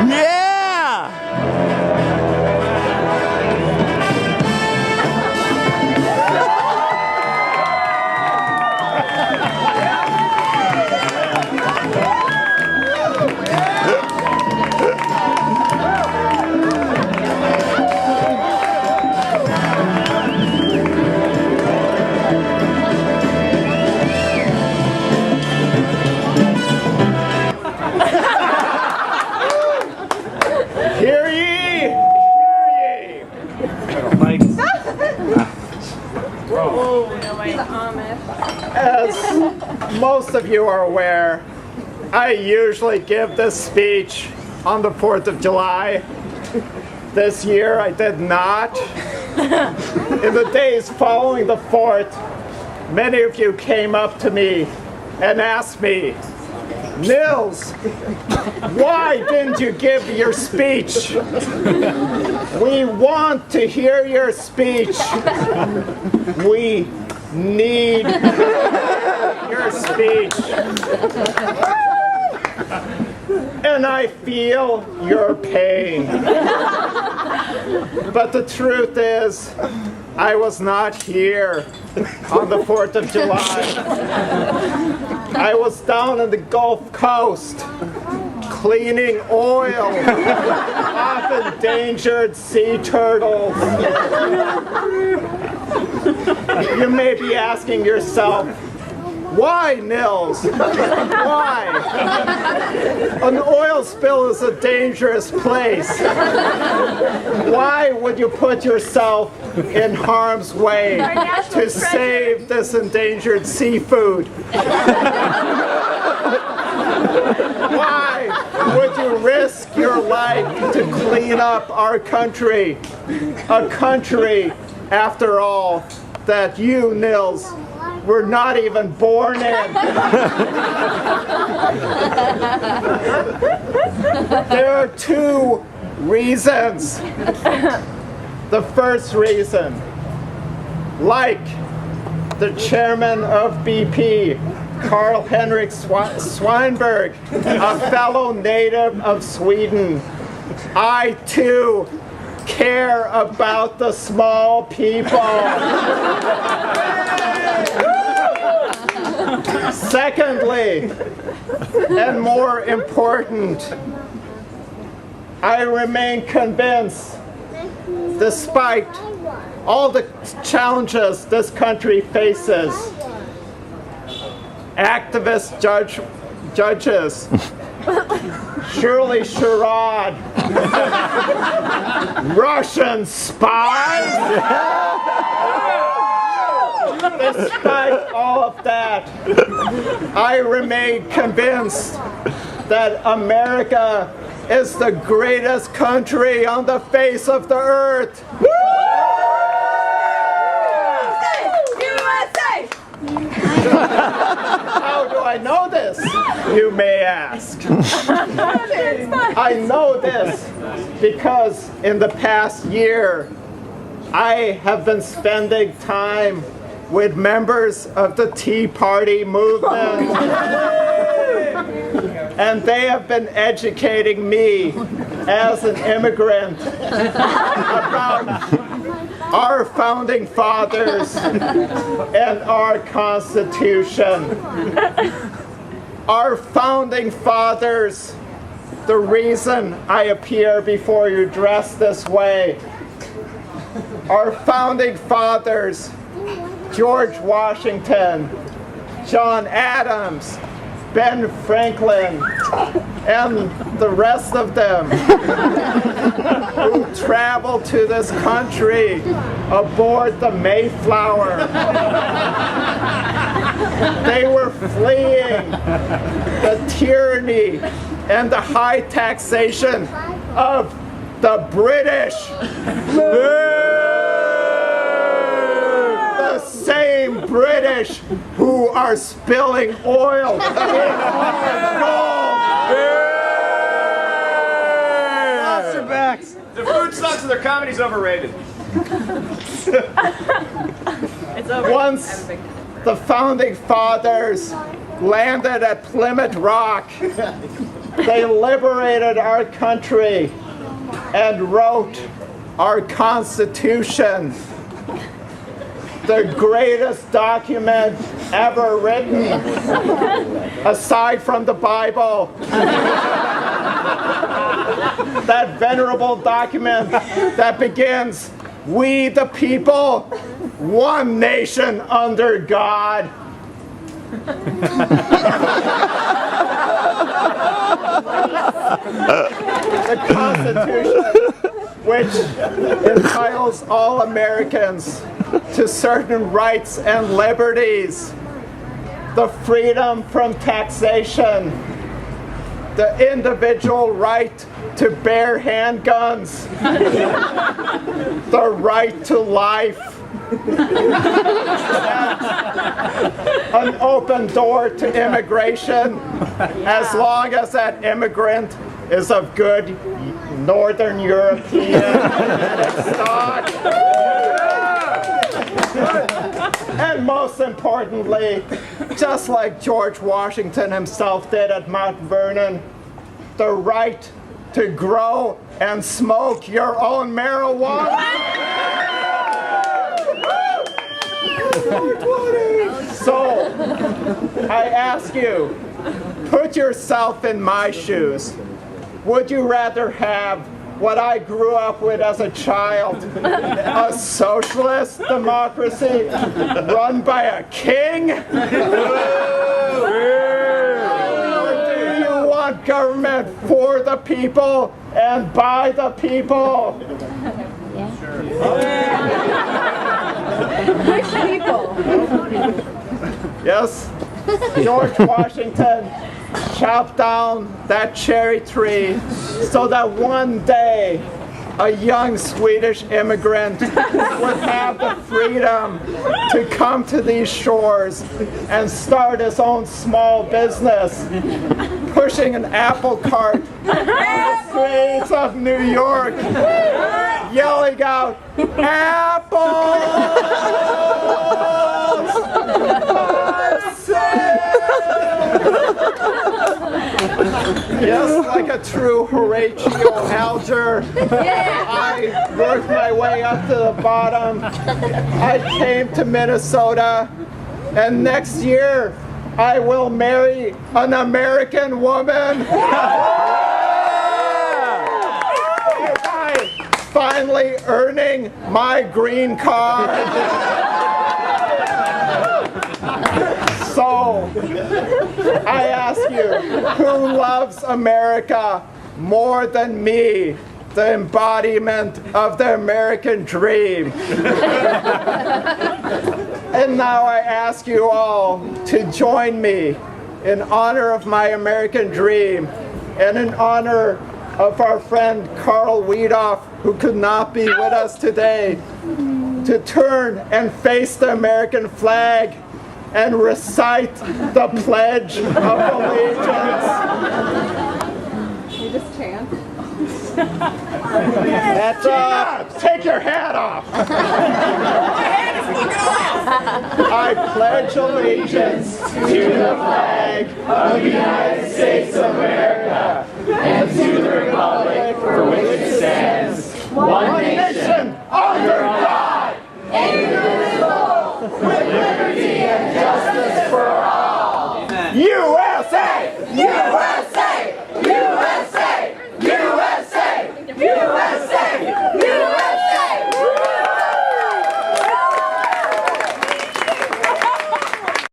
Yeah! Hear ye! Hear ye! As most of you are aware, I usually give this speech on the 4th of July. This year I did not. In the days following the 4th, many of you came up to me and asked me, Nilz, why didn't you give your speech? We want to hear your speech. We need your speech. And I feel your pain. But the truth is, I was not here on the 4th of July. I was down in the Gulf Coast cleaning oil off endangered sea turtles. You may be asking yourself, why, Nilz? Why? An oil spill is a dangerous place. Why would you put yourself in harm's way to save this endangered seafood? Why would you risk your life to clean up our country? A country, after all, that you, Nilz, were not even born in. There are two reasons. The first reason, like the chairman of BP, Karl-Henrik Svanberg, a fellow native of Sweden, I too care about the small people. Secondly, and more important, I remain convinced, despite all the challenges this country faces, activist judges, Shirley Sherrod, Russian spies. Despite all of that, I remain convinced that America is the greatest country on the face of the earth. USA! How do I know this, you may ask? I know this because in the past year, I have been spending time with members of the Tea Party movement. And they have been educating me as an immigrant about our founding fathers and our Constitution. Our founding fathers, the reason I appear before you dressed this way, our founding fathers, George Washington, John Adams, Ben Franklin, and the rest of them who traveled to this country aboard the Mayflower. They were fleeing the tyranny and the high taxation of the British. The same British who are spilling oil in our gold. Lost their backs. The food sucks and their comedy's overrated. It's over. Once the founding fathers landed at Plymouth Rock. They liberated our country and wrote our Constitution, the greatest document ever written, aside from the Bible. That venerable document that begins, "We the people, one nation under God." The Constitution, which entitles all Americans to certain rights and liberties, the freedom from taxation, the individual right to bear handguns, the right to life, an open door to immigration as long as that immigrant is of good Northern European stock. And most importantly, just like George Washington himself did at Mount Vernon, the right to grow and smoke your own marijuana. So, I ask you, put yourself in my shoes. Would you rather have what I grew up with as a child, a socialist democracy run by a king? Or do you want government for the people and by the people? Which people? Yes, George Washington chopped down that cherry tree so that one day a young Swedish immigrant would have the freedom to come to these shores and start his own small business, pushing an apple cart on the streets of New York, yelling out, "Apples! Yes, like a true Horatio Alger, I worked my way up to the bottom. I came to Minnesota, and next year I will marry an American woman. I'm finally earning my green card. So, I ask you, who loves America more than me, the embodiment of the American dream? And now I ask you all to join me in honor of my American dream and in honor of our friend Carl Wiedoff, who could not be with us today, to turn and face the American flag and recite the Pledge of Allegiance. You just chant. That's take your hat off. My hat is looking off. I pledge allegiance to the flag of the United States of America and to the republic for which it stands, one nation under God, indivisible, with liberty and justice for all. USA!